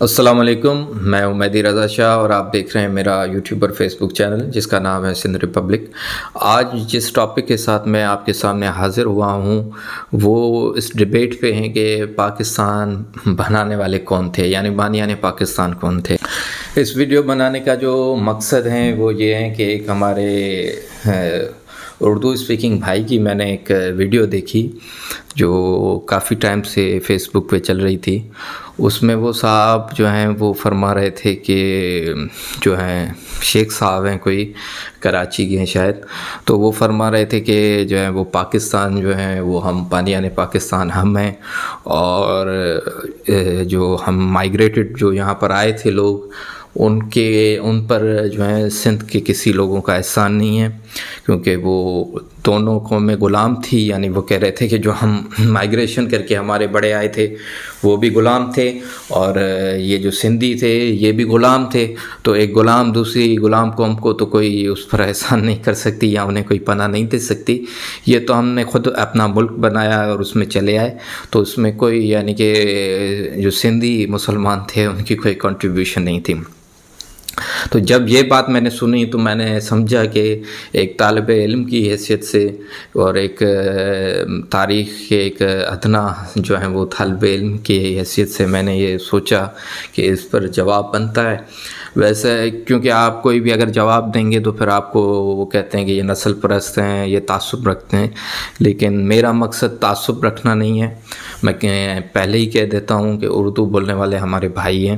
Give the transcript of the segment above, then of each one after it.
السلام علیکم، میں ہوں مہدی رضا شاہ اور آپ دیکھ رہے ہیں میرا یوٹیوب اور فیس بک چینل جس کا نام ہے سندھ ریپبلک۔ آج جس ٹاپک کے ساتھ میں آپ کے سامنے حاضر ہوا ہوں وہ اس ڈیبیٹ پہ ہیں کہ پاکستان بنانے والے کون تھے، یعنی بانیان پاکستان کون تھے۔ اس ویڈیو بنانے کا جو مقصد ہے وہ یہ ہے کہ ایک ہمارے اردو اسپیکنگ بھائی کی میں نے ایک ویڈیو دیکھی جو کافی ٹائم سے فیس بک پہ چل رہی تھی۔ اس میں وہ صاحب جو ہیں وہ فرما رہے تھے کہ جو ہیں شیخ صاحب ہیں، کوئی کراچی کے ہیں شاید، تو وہ فرما رہے تھے کہ جو ہے وہ پاکستان جو ہیں وہ ہم بانیان پاکستان ہم ہیں، اور جو ہم مائیگریٹڈ جو یہاں پر آئے تھے لوگ ان پر جو ہے سندھ کے کسی لوگوں کا احسان نہیں ہے، کیونکہ وہ دونوں قومیں غلام تھی۔ یعنی وہ کہہ رہے تھے کہ جو ہم مائیگریشن کر کے ہمارے بڑے آئے تھے وہ بھی غلام تھے، اور یہ جو سندھی تھے یہ بھی غلام تھے، تو ایک غلام دوسری غلام قوم کو تو کوئی اس پر احسان نہیں کر سکتی یا انہیں کوئی پناہ نہیں دے سکتی۔ یہ تو ہم نے خود اپنا ملک بنایا اور اس میں چلے آئے، تو اس میں کوئی یعنی کہ جو سندھی مسلمان تھے ان کی کوئی کنٹریبیوشن نہیں تھی۔ تو جب یہ بات میں نے سنی تو میں نے سمجھا کہ ایک طالب علم کی حیثیت سے اور ایک تاریخ کے ایک ادنا جو ہے وہ طالب علم کی حیثیت سے میں نے یہ سوچا کہ اس پر جواب بنتا ہے۔ ویسے کیونکہ آپ کوئی بھی اگر جواب دیں گے تو پھر آپ کو وہ کہتے ہیں کہ یہ نسل پرست ہیں، یہ تعصب رکھتے ہیں، لیکن میرا مقصد تعصب رکھنا نہیں ہے۔ میں پہلے ہی کہہ دیتا ہوں کہ اردو بولنے والے ہمارے بھائی ہیں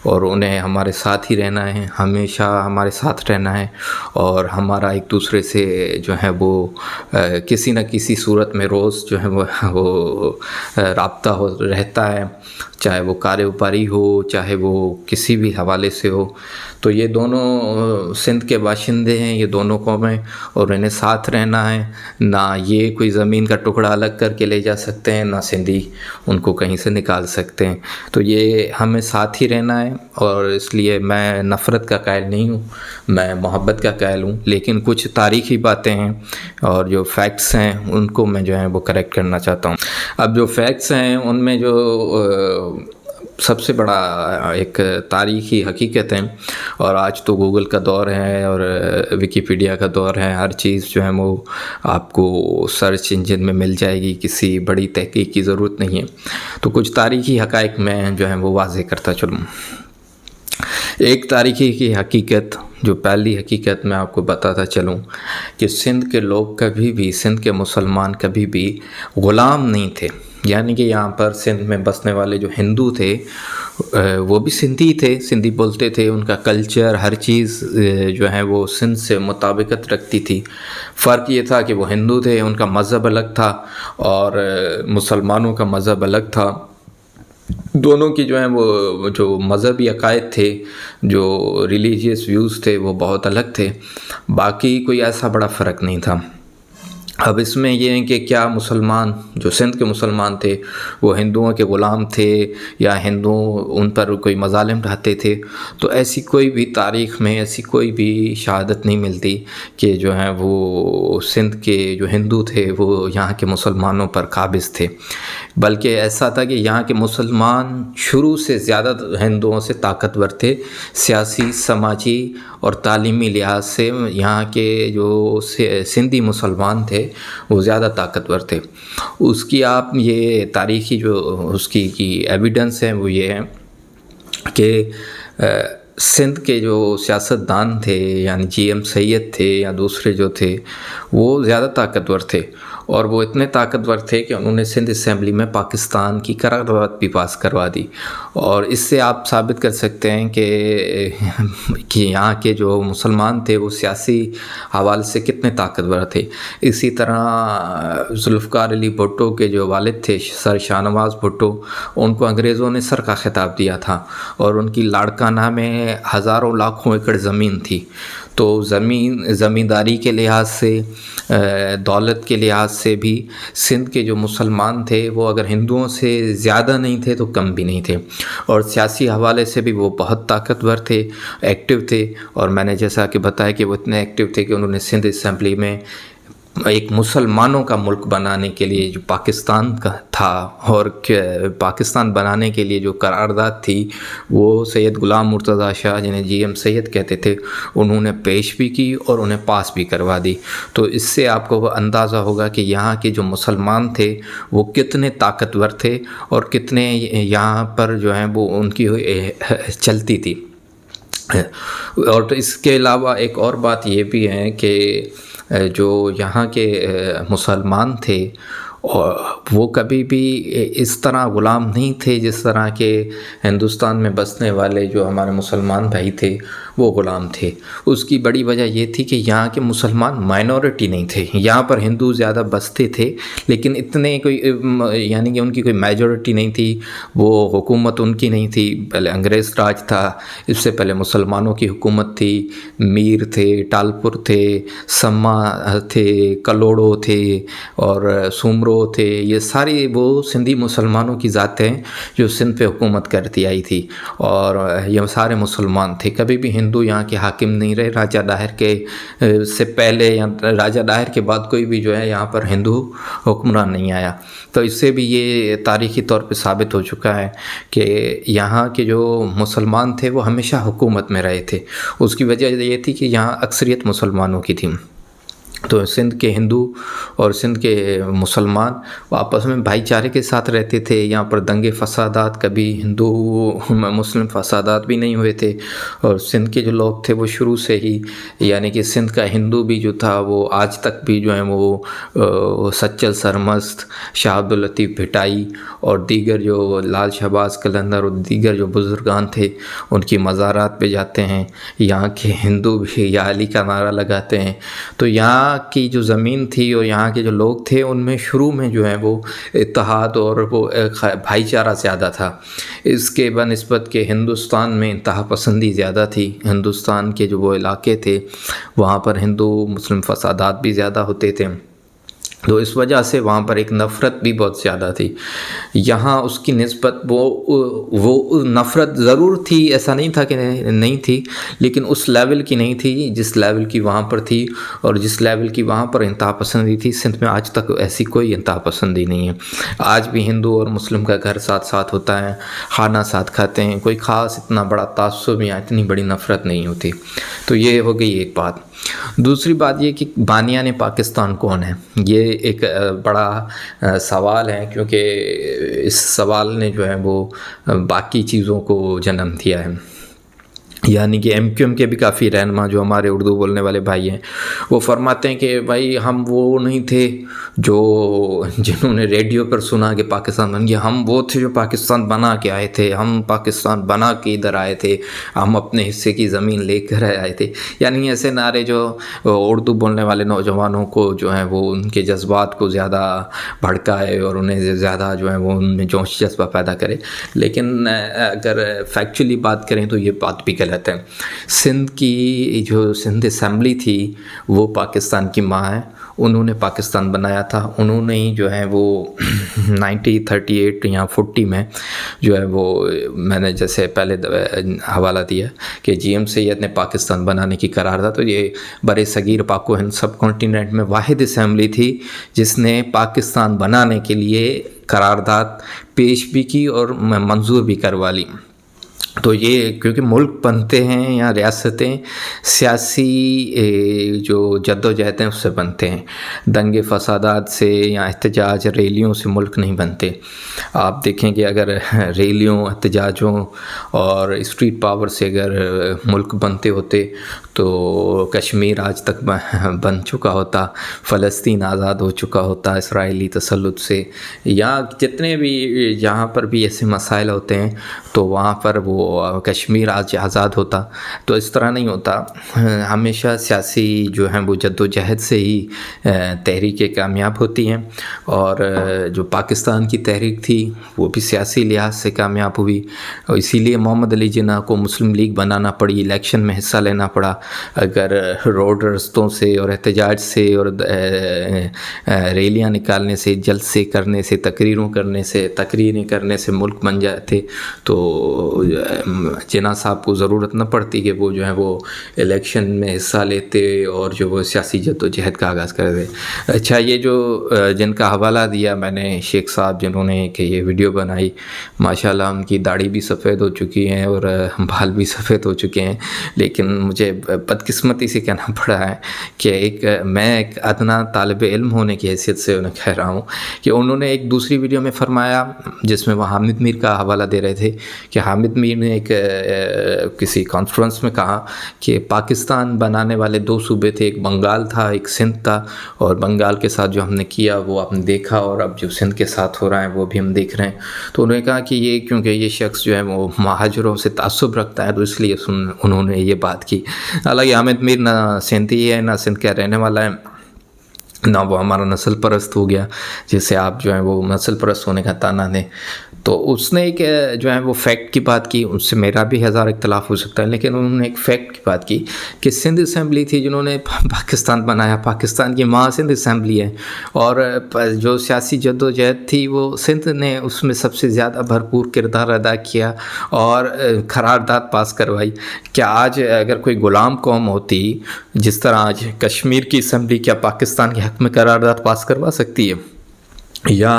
اور انہیں ہمارے ساتھ ہی رہنا ہے، ہمیشہ ہمارے ساتھ رہنا ہے، اور ہمارا ایک دوسرے سے جو ہے وہ کسی نہ کسی صورت میں روز جو ہے وہ رابطہ رہتا ہے، چاہے وہ کاروباری ہو چاہے وہ کسی بھی حوالے سے ہو۔ تو یہ دونوں سندھ کے باشندے ہیں، یہ دونوں قومیں، اور انہیں ساتھ رہنا ہے۔ نہ یہ کوئی زمین کا ٹکڑا الگ کر کے لے جا سکتے ہیں، نہ سندھی ان کو کہیں سے نکال سکتے ہیں۔ تو یہ ہمیں ساتھ ہی رہنا ہے، اور اس لیے میں نفرت کا قائل نہیں ہوں، میں محبت کا قائل ہوں، لیکن کچھ تاریخی باتیں ہیں اور جو فیکٹس ہیں ان کو میں جو ہے وہ کریکٹ کرنا چاہتا ہوں۔ اب جو فیکٹس ہیں ان میں جو سب سے بڑا ایک تاریخی حقیقت ہے، اور آج تو گوگل کا دور ہے اور ویکیپیڈیا کا دور ہے، ہر چیز جو ہے وہ آپ کو سرچ انجن میں مل جائے گی، کسی بڑی تحقیق کی ضرورت نہیں ہے۔ تو کچھ تاریخی حقائق میں جو ہے وہ واضح کرتا چلوں۔ ایک تاریخی کی حقیقت، جو پہلی حقیقت میں آپ کو بتاتا چلوں کہ سندھ کے لوگ کبھی بھی، سندھ کے مسلمان کبھی بھی غلام نہیں تھے۔ یعنی کہ یہاں پر سندھ میں بسنے والے جو ہندو تھے وہ بھی سندھی تھے، سندھی بولتے تھے، ان کا کلچر ہر چیز جو ہے وہ سندھ سے مطابقت رکھتی تھی۔ فرق یہ تھا کہ وہ ہندو تھے، ان کا مذہب الگ تھا اور مسلمانوں کا مذہب الگ تھا۔ دونوں کی جو ہیں وہ جو مذہبی عقائد تھے، جو ریلیجیس ویوز تھے، وہ بہت الگ تھے، باقی کوئی ایسا بڑا فرق نہیں تھا۔ اب اس میں یہ ہے کہ کیا مسلمان جو سندھ کے مسلمان تھے وہ ہندوؤں کے غلام تھے یا ہندو ان پر کوئی مظالم ڈھاتے تھے؟ تو ایسی کوئی بھی تاریخ میں ایسی کوئی بھی شہادت نہیں ملتی کہ جو ہیں وہ سندھ کے جو ہندو تھے وہ یہاں کے مسلمانوں پر قابض تھے، بلکہ ایسا تھا کہ یہاں کے مسلمان شروع سے زیادہ ہندوؤں سے طاقتور تھے، سیاسی، سماجی اور تعلیمی لحاظ سے یہاں کے جو سندھی مسلمان تھے وہ زیادہ طاقتور تھے۔ اس کی آپ یہ تاریخی جو اس کی ایویڈنس ہے وہ یہ ہے کہ سندھ کے جو سیاستدان تھے، یعنی جی ایم سید تھے یا دوسرے جو تھے، وہ زیادہ طاقتور تھے، اور وہ اتنے طاقتور تھے کہ انہوں نے سندھ اسمبلی میں پاکستان کی قرارداد بھی پاس کروا دی، اور اس سے آپ ثابت کر سکتے ہیں کہ یہاں کے جو مسلمان تھے وہ سیاسی حوالے سے کتنے طاقتور تھے۔ اسی طرح ذوالفقار علی بھٹو کے جو والد تھے سر شاہ نواز بھٹو، ان کو انگریزوں نے سر کا خطاب دیا تھا، اور ان کی لاڑکانہ میں ہزاروں لاکھوں ایکڑ زمین تھی۔ تو زمینداری کے لحاظ سے، دولت کے لحاظ سے بھی سندھ کے جو مسلمان تھے وہ اگر ہندوؤں سے زیادہ نہیں تھے تو کم بھی نہیں تھے، اور سیاسی حوالے سے بھی وہ بہت طاقتور تھے، ایکٹیو تھے، اور میں نے جیسا کہ بتایا کہ وہ اتنے ایکٹیو تھے کہ انہوں نے سندھ اسمبلی میں ایک مسلمانوں کا ملک بنانے کے لیے جو پاکستان کا تھا، اور پاکستان بنانے کے لیے جو قرارداد تھی وہ سید غلام مرتضیٰ شاہ جنہیں جی ایم سید کہتے تھے انہوں نے پیش بھی کی اور انہیں پاس بھی کروا دی۔ تو اس سے آپ کو اندازہ ہوگا کہ یہاں کے جو مسلمان تھے وہ کتنے طاقتور تھے اور کتنے یہاں پر جو ہیں وہ ان کی چلتی تھی۔ اور اس کے علاوہ ایک اور بات یہ بھی ہے کہ جو یہاں کے مسلمان تھے وہ کبھی بھی اس طرح غلام نہیں تھے جس طرح کے ہندوستان میں بسنے والے جو ہمارے مسلمان بھائی تھے وہ غلام تھے۔ اس کی بڑی وجہ یہ تھی کہ یہاں کے مسلمان مائنورٹی نہیں تھے، یہاں پر ہندو زیادہ بستے تھے لیکن اتنے کوئی یعنی کہ ان کی کوئی میجورٹی نہیں تھی، وہ حکومت ان کی نہیں تھی۔ پہلے انگریز راج تھا، اس سے پہلے مسلمانوں کی حکومت تھی، میر تھے، ٹالپور تھے، سما تھے، کلوڑو تھے اور سومرو تھے، یہ ساری وہ سندھی مسلمانوں کی ذاتیں جو سندھ پہ حکومت کرتی آئی تھی اور یہ سارے مسلمان تھے۔ کبھی بھی ہندو یہاں کے حاکم نہیں رہے، راجہ ڈاہر کے سے پہلے یا راجہ ڈاہر کے بعد کوئی بھی جو ہے یہاں پر ہندو حکمران نہیں آیا۔ تو اس سے بھی یہ تاریخی طور پہ ثابت ہو چکا ہے کہ یہاں کے جو مسلمان تھے وہ ہمیشہ حکومت میں رہے تھے۔ اس کی وجہ یہ تھی کہ یہاں اکثریت مسلمانوں کی تھی، تو سندھ کے ہندو اور سندھ کے مسلمان آپس میں بھائی چارے کے ساتھ رہتے تھے۔ یہاں پر دنگے فسادات، کبھی ہندو مسلم فسادات بھی نہیں ہوئے تھے، اور سندھ کے جو لوگ تھے وہ شروع سے ہی یعنی کہ سندھ کا ہندو بھی جو تھا وہ آج تک بھی جو ہے وہ سچل سرمست، شاہ عبداللطیف بھٹائی اور دیگر جو لال شہباز قلندر اور دیگر جو بزرگان تھے ان کی مزارات پہ جاتے ہیں۔ یہاں کے ہندو بھی یا علی کا نعرہ لگاتے ہیں۔ تو یہاں کی جو زمین تھی اور یہاں کے جو لوگ تھے ان میں شروع میں جو ہے وہ اتحاد اور وہ بھائی چارہ زیادہ تھا۔ اس کے بنسبت کہ ہندوستان میں انتہا پسندی زیادہ تھی، ہندوستان کے جو وہ علاقے تھے وہاں پر ہندو مسلم فسادات بھی زیادہ ہوتے تھے، تو اس وجہ سے وہاں پر ایک نفرت بھی بہت زیادہ تھی۔ یہاں اس کی نسبت وہ نفرت ضرور تھی، ایسا نہیں تھا کہ نہیں تھی، لیکن اس لیول کی نہیں تھی جس لیول کی وہاں پر تھی، اور جس لیول کی وہاں پر انتہا پسندی تھی سندھ میں آج تک ایسی کوئی انتہا پسندی نہیں ہے۔ آج بھی ہندو اور مسلم کا گھر ساتھ ساتھ ہوتا ہے، کھانا ساتھ کھاتے ہیں، کوئی خاص اتنا بڑا تعصب یا اتنی بڑی نفرت نہیں ہوتی۔ تو یہ ہو گئی ایک بات۔ دوسری بات یہ کہ بانیان پاکستان کون ہے، یہ ایک بڑا سوال ہے، کیونکہ اس سوال نے جو ہے وہ باقی چیزوں کو جنم دیا ہے۔ یعنی کہ ایم کیو ایم کے بھی کافی رہنما جو ہمارے اردو بولنے والے بھائی ہیں وہ فرماتے ہیں کہ بھائی ہم وہ نہیں تھے جو جنہوں نے ریڈیو پر سنا کہ پاکستان بن گیا، ہم وہ تھے جو پاکستان بنا کے آئے تھے، ہم پاکستان بنا کے ادھر آئے تھے، ہم اپنے حصے کی زمین لے کر آئے تھے۔ یعنی ایسے نعرے جو اردو بولنے والے نوجوانوں کو جو ہیں وہ ان کے جذبات کو زیادہ بھڑکائے اور انہیں زیادہ جو ہے وہ ان میں جوش جذبہ پیدا کرے، لیکن اگر فیکچولی بات کریں تو یہ بات بھی غلط ہے۔ سندھ کی جو سندھ اسمبلی تھی وہ پاکستان کی ماں ہے، انہوں نے پاکستان بنایا تھا، انہوں نے ہی جو ہے وہ 1938 یا 40 میں جو ہے وہ میں نے جیسے پہلے حوالہ دیا کہ جی ایم سید نے پاکستان بنانے کی قرارداد، تو یہ برِ صغیر پاک و ہند سب کانٹیننٹ میں واحد اسمبلی تھی جس نے پاکستان بنانے کے لیے قرارداد پیش بھی کی اور منظور بھی کروا لی۔ تو یہ کیونکہ ملک بنتے ہیں یا ریاستیں سیاسی جو جد و جہد ہیں اس سے بنتے ہیں، دنگے فسادات سے یا احتجاج ریلیوں سے ملک نہیں بنتے۔ آپ دیکھیں کہ اگر ریلیوں، احتجاجوں اور اسٹریٹ پاور سے اگر ملک بنتے ہوتے تو کشمیر آج تک بن چکا ہوتا، فلسطین آزاد ہو چکا ہوتا اسرائیلی تسلط سے، یا جتنے بھی جہاں پر بھی ایسے مسائل ہوتے ہیں تو وہاں پر وہ کشمیر آج آزاد ہوتا۔ تو اس طرح نہیں ہوتا، ہمیشہ سیاسی جو ہیں وہ جد و جہد سے ہی تحریکیں کامیاب ہوتی ہیں، اور جو پاکستان کی تحریک تھی وہ بھی سیاسی لحاظ سے کامیاب ہوئی، اور اسی لیے محمد علی جناح کو مسلم لیگ بنانا پڑی، الیکشن میں حصہ لینا پڑا۔ اگر روڈ رستوں سے اور احتجاج سے اور ریلیاں نکالنے سے، جلسے کرنے سے، تقریریں کرنے سے ملک بن جاتے تو جناح صاحب کو ضرورت نہ پڑتی کہ وہ جو ہے وہ الیکشن میں حصہ لیتے اور جو وہ سیاسی جد و جہد کا آغاز کر دے. اچھا یہ جو جن کا حوالہ دیا میں نے شیخ صاحب جنہوں نے کہ یہ ویڈیو بنائی ماشاءاللہ ان کی داڑھی بھی سفید ہو چکی ہیں اور بال بھی سفید ہو چکے ہیں, لیکن مجھے بدقسمتی سے کہنا پڑا ہے کہ میں ایک ادنا طالب علم ہونے کی حیثیت سے انہیں کہہ رہا ہوں کہ انہوں نے ایک دوسری ویڈیو میں فرمایا جس میں وہ حامد میر کا حوالہ دے رہے تھے کہ حامد میر نے ایک کسی کانفرنس میں کہا کہ پاکستان بنانے والے 2 صوبے تھے, ایک بنگال تھا ایک سندھ تھا, اور بنگال کے ساتھ جو ہم نے کیا وہ آپ نے دیکھا اور اب جو سندھ کے ساتھ ہو رہا ہے وہ بھی ہم دیکھ رہے ہیں. تو انہوں نے کہا کہ یہ کیونکہ یہ شخص جو ہے وہ مہاجروں سے تعصب رکھتا ہے تو اس لیے انہوں نے یہ بات کی. حالانکہ حامد میر نہ سندھی ہے نہ سندھ کا رہنے والا ہے, نہ وہ ہمارا نسل پرست ہو گیا جسے آپ جو ہے وہ نسل پرست ہونے کا تانا دیں. تو اس نے ایک جو ہے وہ فیکٹ کی بات کی, ان سے میرا بھی ہزار اختلاف ہو سکتا ہے لیکن انہوں نے ایک فیکٹ کی بات کی کہ سندھ اسمبلی تھی جنہوں نے پاکستان بنایا, پاکستان کی ماں سندھ اسمبلی ہے, اور جو سیاسی جد و جہد تھی وہ سندھ نے اس میں سب سے زیادہ بھرپور کردار ادا کیا اور قرارداد پاس کروائی. کیا آج اگر کوئی غلام قوم ہوتی جس طرح آج کشمیر کی اسمبلی کیا پاکستان کے حق میں قرارداد پاس کروا سکتی ہے؟ یا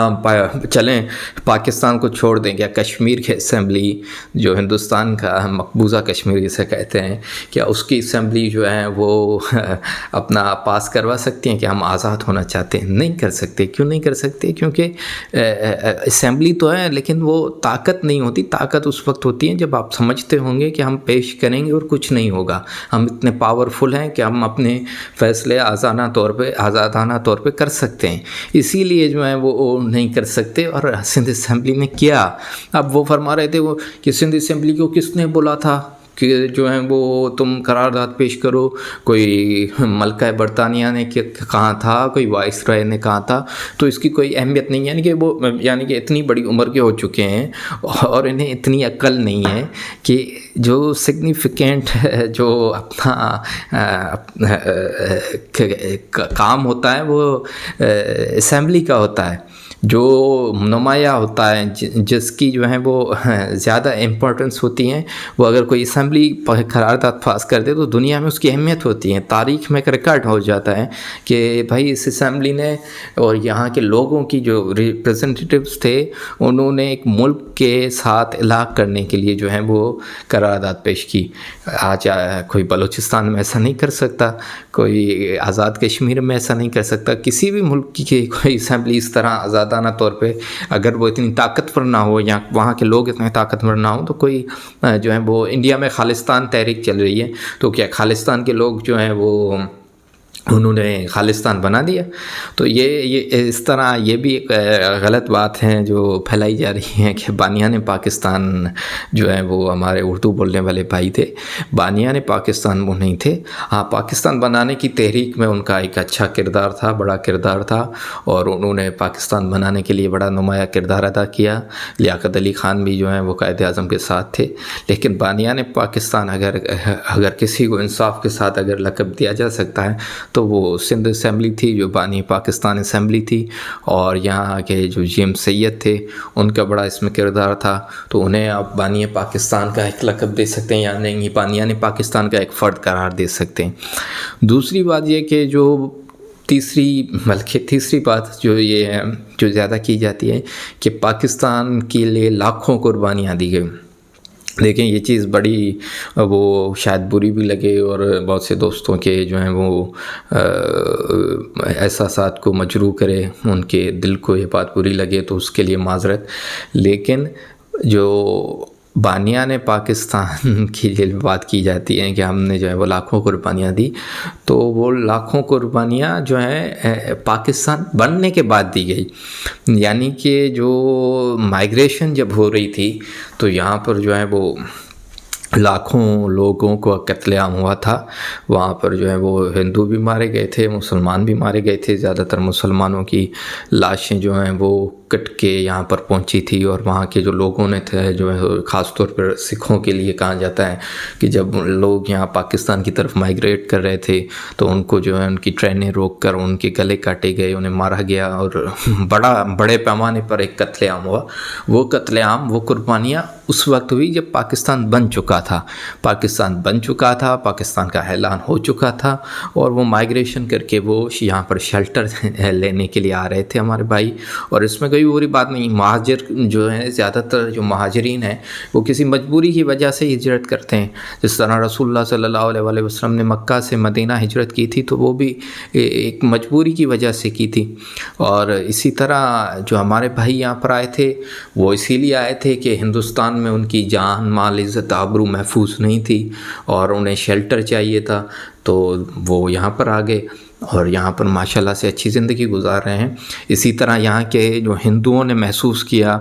چلیں پاکستان کو چھوڑ دیں, کیا کشمیر کی اسمبلی جو ہندوستان کا مقبوضہ کشمیر جسے کہتے ہیں کیا اس کی اسمبلی جو ہے وہ اپنا پاس کروا سکتی ہیں کہ ہم آزاد ہونا چاہتے ہیں؟ نہیں کر سکتے. کیوں نہیں کر سکتے؟ کیونکہ اسمبلی تو ہے لیکن وہ طاقت نہیں ہوتی. طاقت اس وقت ہوتی ہے جب آپ سمجھتے ہوں گے کہ ہم پیش کریں گے اور کچھ نہیں ہوگا, ہم اتنے پاورفل ہیں کہ ہم اپنے فیصلے آزادانہ طور پہ کر سکتے ہیں. اسی لیے جو ہے وہ نہیں کر سکتے. اور سندھ اسمبلی نے کیا, اب وہ فرما رہے تھے وہ کہ سندھ اسمبلی کو کس نے بولا تھا کہ جو ہے وہ تم قرارداد پیش کرو, کوئی ملکہ برطانیہ نے کہا تھا, کوئی وائس رائے نے کہا تھا, تو اس کی کوئی اہمیت نہیں. یعنی کہ اتنی بڑی عمر کے ہو چکے ہیں اور انہیں اتنی عقل نہیں ہے کہ جو سگنیفیکینٹ جو اپنا کام ہوتا ہے وہ اسمبلی کا ہوتا ہے, جو نمایاں ہوتا ہے, جس کی جو ہے وہ زیادہ امپورٹنس ہوتی ہیں, وہ اگر کوئی اسمبلی قرارداد پاس کر دے تو دنیا میں اس کی اہمیت ہوتی ہے. تاریخ میں ایک ریکارڈ ہو جاتا ہے کہ بھائی اس اسمبلی نے اور یہاں کے لوگوں کی جو ریپریزنٹیٹیوز تھے انہوں نے ایک ملک کے ساتھ الحاق کرنے کے لیے جو ہے وہ قرارداد پیش کی. آج کوئی بلوچستان میں ایسا نہیں کر سکتا, کوئی آزاد کشمیر میں ایسا نہیں کر سکتا. کسی بھی ملک کی کوئی اسمبلی اس طرح آزادانہ طور پہ اگر وہ اتنی طاقتور نہ ہو یا وہاں کے لوگ اتنے طاقتور نہ ہوں, تو کوئی جو ہے وہ انڈیا میں خالصتان تحریک چل رہی ہے, تو کیا خالصتان کے لوگ جو ہیں وہ انہوں نے خالصتان بنا دیا؟ تو یہ اس طرح یہ بھی ایک غلط بات ہے جو پھیلائی جا رہی ہے کہ بانیان پاکستان جو ہے وہ ہمارے اردو بولنے والے بھائی تھے. بانیان پاکستان وہ نہیں تھے. ہاں, پاکستان بنانے کی تحریک میں ان کا ایک اچھا کردار تھا, بڑا کردار تھا, اور انہوں نے پاکستان بنانے کے لیے بڑا نمایاں کردار ادا کیا. لیاقت علی خان بھی جو ہیں وہ قائد اعظم کے ساتھ تھے. لیکن بانیان پاکستان اگر کسی کو انصاف کے ساتھ اگر لقب دیا جا سکتا ہے تو وہ سندھ اسمبلی تھی جو بانی پاکستان اسمبلی تھی, اور یہاں کے جو جی ایم سید تھے ان کا بڑا اس میں کردار تھا. تو انہیں آپ بانی پاکستان کا ایک لقب دے سکتے ہیں یا نہیں, بانیان پاکستان کا ایک فرد قرار دے سکتے ہیں. دوسری بات یہ کہ جو تیسری بات جو یہ ہے جو زیادہ کی جاتی ہے کہ پاکستان کے لیے لاکھوں قربانیاں دی گئی. دیکھیں یہ چیز بڑی وہ شاید بری بھی لگے اور بہت سے دوستوں کے جو ہیں وہ احساسات کو مجروح کرے, ان کے دل کو یہ بات بری لگے تو اس کے لیے معذرت. لیکن جو بانیان پاکستان کی جو بات کی جاتی ہے کہ ہم نے جو ہے وہ لاکھوں قربانیاں دی, تو وہ لاکھوں قربانیاں جو ہیں پاکستان بننے کے بعد دی گئی. یعنی کہ جو مائیگریشن جب ہو رہی تھی تو یہاں پر جو ہے وہ لاکھوں لوگوں کو قتل عام ہوا تھا. وہاں پر جو ہے وہ ہندو بھی مارے گئے تھے, مسلمان بھی مارے گئے تھے. زیادہ تر مسلمانوں کی لاشیں جو ہیں وہ کٹ کے یہاں پر پہنچی تھی، اور وہاں کے جو لوگوں نے تھے جو ہے خاص طور پر سکھوں کے لیے کہا جاتا ہے کہ جب لوگ یہاں پاکستان کی طرف مائیگریٹ کر رہے تھے تو ان کو جو ہے ان کی ٹرینیں روک کر ان کے گلے کاٹے گئے، انہیں مارا گیا، اور بڑے پیمانے پر ایک قتل عام ہوا۔ وہ قتل عام، وہ قربانیاں اس وقت ہوئی جب پاکستان بن چکا تھا، پاکستان کا اعلان ہو چکا تھا، اور وہ مائیگریشن کر کے وہ یہاں پر شیلٹر لینے کے لیے آ رہے تھے ہمارے بھائی۔ اور اس میں کوئی بری بات نہیں، مہاجر جو ہیں، زیادہ تر جو مہاجرین ہیں وہ کسی مجبوری کی وجہ سے ہجرت کرتے ہیں۔ جس طرح رسول اللہ صلی اللہ علیہ وسلم نے مکہ سے مدینہ ہجرت کی تھی تو وہ بھی ایک مجبوری کی وجہ سے کی تھی۔ اور اسی طرح جو ہمارے بھائی یہاں پر آئے تھے وہ اسی لیے آئے تھے کہ ہندوستان میں ان کی جان مال عزت آبرو محفوظ نہیں تھی اور انہیں شیلٹر چاہیے تھا، تو وہ یہاں پر آ گئے اور یہاں پر ماشاءاللہ سے اچھی زندگی گزار رہے ہیں۔ اسی طرح یہاں کے جو ہندوؤں نے محسوس کیا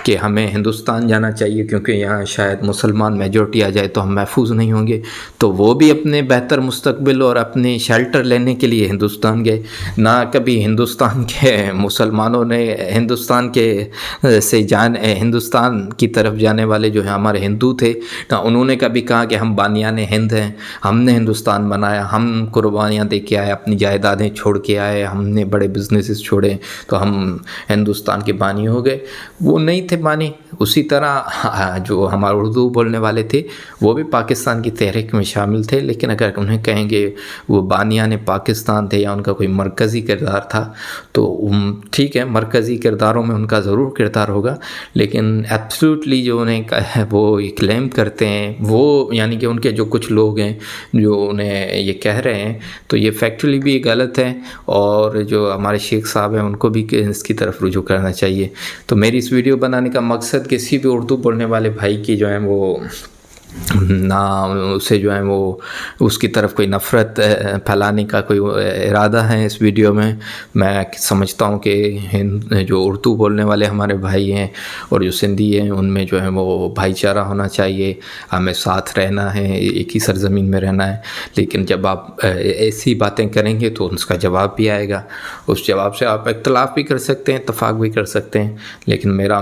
کہ ہمیں ہندوستان جانا چاہیے کیونکہ یہاں شاید مسلمان میجورٹی آ جائے تو ہم محفوظ نہیں ہوں گے، تو وہ بھی اپنے بہتر مستقبل اور اپنے شیلٹر لینے کے لیے ہندوستان گئے۔ نہ کبھی ہندوستان کے مسلمانوں نے ہندوستان کی طرف جانے والے جو ہیں ہمارے ہندو تھے، نہ انہوں نے کبھی کہا کہ ہم بانیان ہند ہیں، ہم نے ہندوستان بنایا، ہم قربانیاں دے کے آئے، اپنی جائیدادیں چھوڑ کے آئے، ہم نے بڑے بزنسز چھوڑے تو ہم ہندوستان کے بانی ہو گئے۔ وہ نہیں تھے بانی۔ اسی طرح جو ہمارے اردو بولنے والے تھے وہ بھی پاکستان کی تحریک میں شامل تھے، لیکن اگر انہیں کہیں گے وہ بانیان پاکستان تھے یا ان کا کوئی مرکزی کردار تھا تو ٹھیک ہے، مرکزی کرداروں میں ان کا ضرور کردار ہوگا، لیکن ایبسلیوٹلی جو انہیں وہ کلیم کرتے ہیں وہ، یعنی کہ ان کے جو کچھ لوگ ہیں جو انہیں یہ کہہ رہے ہیں، تو یہ فیکچولی بھی غلط ہے، اور جو ہمارے شیخ صاحب ہیں ان کو بھی اس کی طرف رجوع کرنا چاہیے۔ تو میری اس ویڈیو بنانے کا مقصد کسی بھی اردو بولنے والے بھائی کی جو ہے وہ نہ اسے جو ہے وہ اس کی طرف کوئی نفرت پھیلانے کا کوئی ارادہ ہے اس ویڈیو میں۔ میں سمجھتا ہوں کہ جو اردو بولنے والے ہمارے بھائی ہیں اور جو سندھی ہیں ان میں جو ہے وہ بھائی چارہ ہونا چاہیے، ہمیں ساتھ رہنا ہے، ایک ہی سرزمین میں رہنا ہے۔ لیکن جب آپ ایسی باتیں کریں گے تو اس کا جواب بھی آئے گا، اس جواب سے آپ اختلاف بھی کر سکتے ہیں، اتفاق بھی کر سکتے ہیں، لیکن میرا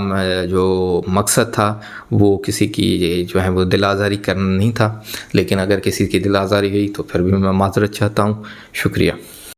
جو مقصد تھا وہ کسی کی جو ہے وہ دل آزاری کرنا نہیں تھا، لیکن اگر کسی کی دل آزاری ہوئی تو پھر بھی میں معذرت چاہتا ہوں۔ شکریہ۔